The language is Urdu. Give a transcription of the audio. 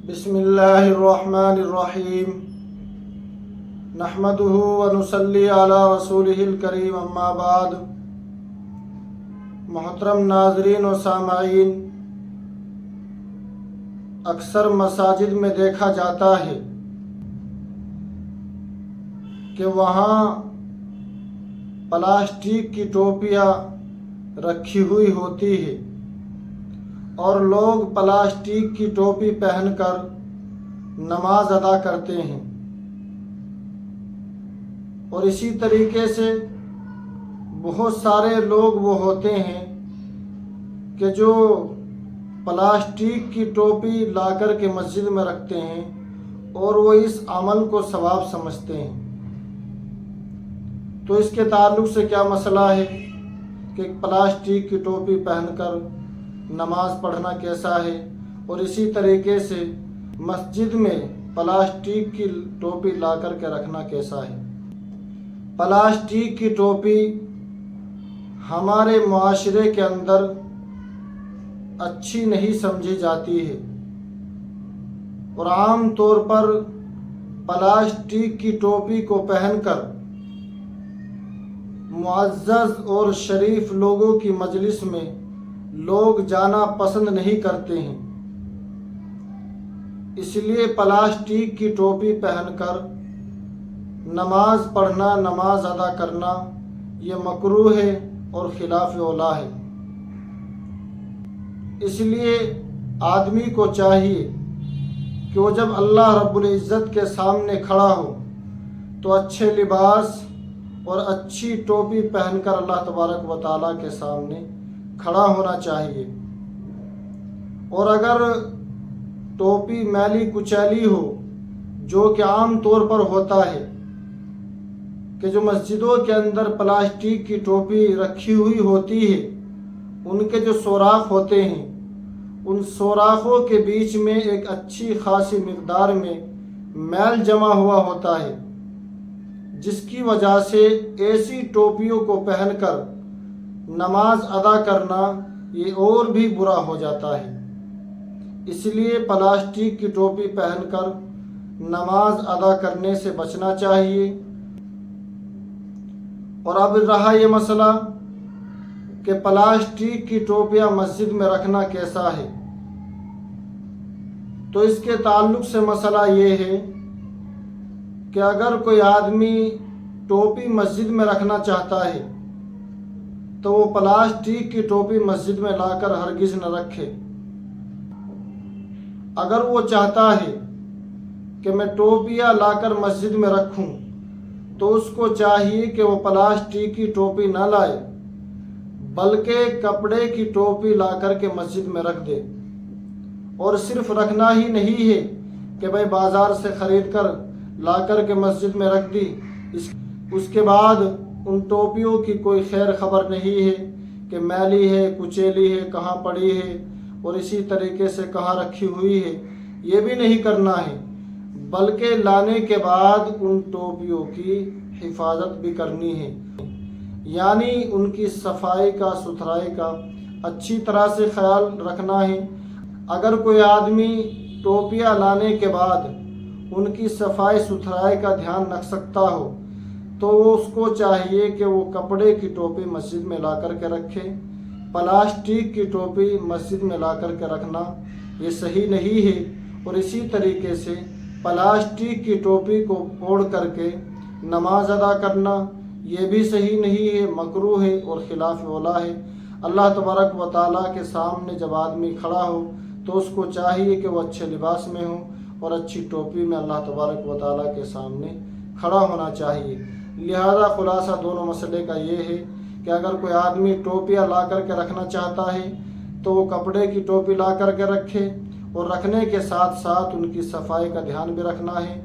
بسم اللہ الرحمن الرحیم نحمدہ ونصلی علی رسولہ الکریم اما بعد۔ محترم ناظرین و سامعین، اکثر مساجد میں دیکھا جاتا ہے کہ وہاں پلاسٹک کی ٹوپیاں رکھی ہوئی ہوتی ہے اور لوگ پلاسٹک کی ٹوپی پہن کر نماز ادا کرتے ہیں، اور اسی طریقے سے بہت سارے لوگ وہ ہوتے ہیں کہ جو پلاسٹک کی ٹوپی لا کر کے مسجد میں رکھتے ہیں اور وہ اس عمل کو ثواب سمجھتے ہیں۔ تو اس کے تعلق سے کیا مسئلہ ہے کہ پلاسٹک کی ٹوپی پہن کر نماز پڑھنا کیسا ہے، اور اسی طریقے سے مسجد میں پلاسٹک کی ٹوپی لا کر کے رکھنا کیسا ہے؟ پلاسٹک کی ٹوپی ہمارے معاشرے کے اندر اچھی نہیں سمجھی جاتی ہے، اور عام طور پر پلاسٹک کی ٹوپی کو پہن کر معزز اور شریف لوگوں کی مجلس میں لوگ جانا پسند نہیں کرتے ہیں۔ اس لیے پلاسٹک کی ٹوپی پہن کر نماز پڑھنا، نماز ادا کرنا یہ مکروہ ہے اور خلاف اولیٰ ہے۔ اس لیے آدمی کو چاہیے کہ وہ جب اللہ رب العزت کے سامنے کھڑا ہو تو اچھے لباس اور اچھی ٹوپی پہن کر اللہ تبارک و تعالیٰ کے سامنے کھڑا ہونا چاہیے۔ اور اگر ٹوپی میلی کچیلی ہو، جو کہ عام طور پر ہوتا ہے کہ جو مسجدوں کے اندر پلاسٹک کی ٹوپی رکھی ہوئی ہوتی ہے، ان کے جو سوراخ ہوتے ہیں، ان سوراخوں کے بیچ میں ایک اچھی خاصی مقدار میں میل جمع ہوا ہوتا ہے، جس کی وجہ سے ایسی ٹوپیوں کو پہن کر نماز ادا کرنا یہ اور بھی برا ہو جاتا ہے۔ اس لیے پلاسٹک کی ٹوپی پہن کر نماز ادا کرنے سے بچنا چاہیے۔ اور اب رہا یہ مسئلہ کہ پلاسٹک کی ٹوپیاں مسجد میں رکھنا کیسا ہے، تو اس کے تعلق سے مسئلہ یہ ہے کہ اگر کوئی آدمی ٹوپی مسجد میں رکھنا چاہتا ہے تو وہ پلاسٹک کی ٹوپی مسجد میں لا کر ہرگز نہ رکھے۔ اگر وہ چاہتا ہے کہ میں ٹوپیاں لا کر مسجد میں رکھوں تو اس کو چاہیے کہ وہ پلاسٹک کی ٹوپی نہ لائے، بلکہ کپڑے کی ٹوپی لا کر کے مسجد میں رکھ دے۔ اور صرف رکھنا ہی نہیں ہے کہ بھائی بازار سے خرید کر لا کر کے مسجد میں رکھ دی، اس کے بعد ان ٹوپیوں کی کوئی خیر خبر نہیں ہے کہ میلی ہے، کچیلی ہے، کہاں پڑی ہے، اور اسی طریقے سے کہاں رکھی ہوئی ہے، یہ بھی نہیں کرنا ہے، بلکہ لانے کے بعد ان ٹوپیوں کی حفاظت بھی کرنی ہے، یعنی ان کی صفائی کا، ستھرائی کا اچھی طرح سے خیال رکھنا ہے۔ اگر کوئی آدمی ٹوپیاں لانے کے بعد ان کی صفائی ستھرائی کا دھیان رکھ سکتا ہو تو اس کو چاہیے کہ وہ کپڑے کی ٹوپی مسجد میں لا کر کے رکھے۔ پلاسٹک کی ٹوپی مسجد میں لا کر کے رکھنا یہ صحیح نہیں ہے، اور اسی طریقے سے پلاسٹک کی ٹوپی کو اوڑھ کر کے نماز ادا کرنا یہ بھی صحیح نہیں ہے، مکروہ ہے اور خلاف اولیٰ ہے۔ اللہ تبارک و تعالیٰ کے سامنے جب آدمی کھڑا ہو تو اس کو چاہیے کہ وہ اچھے لباس میں ہو اور اچھی ٹوپی میں اللہ تبارک و تعالیٰ کے سامنے کھڑا ہونا چاہیے۔ لہذا خلاصہ دونوں مسئلے کا یہ ہے کہ اگر کوئی آدمی ٹوپیاں لا کر کے رکھنا چاہتا ہے تو وہ کپڑے کی ٹوپی لا کر کے رکھے، اور رکھنے کے ساتھ ساتھ ان کی صفائی کا دھیان بھی رکھنا ہے۔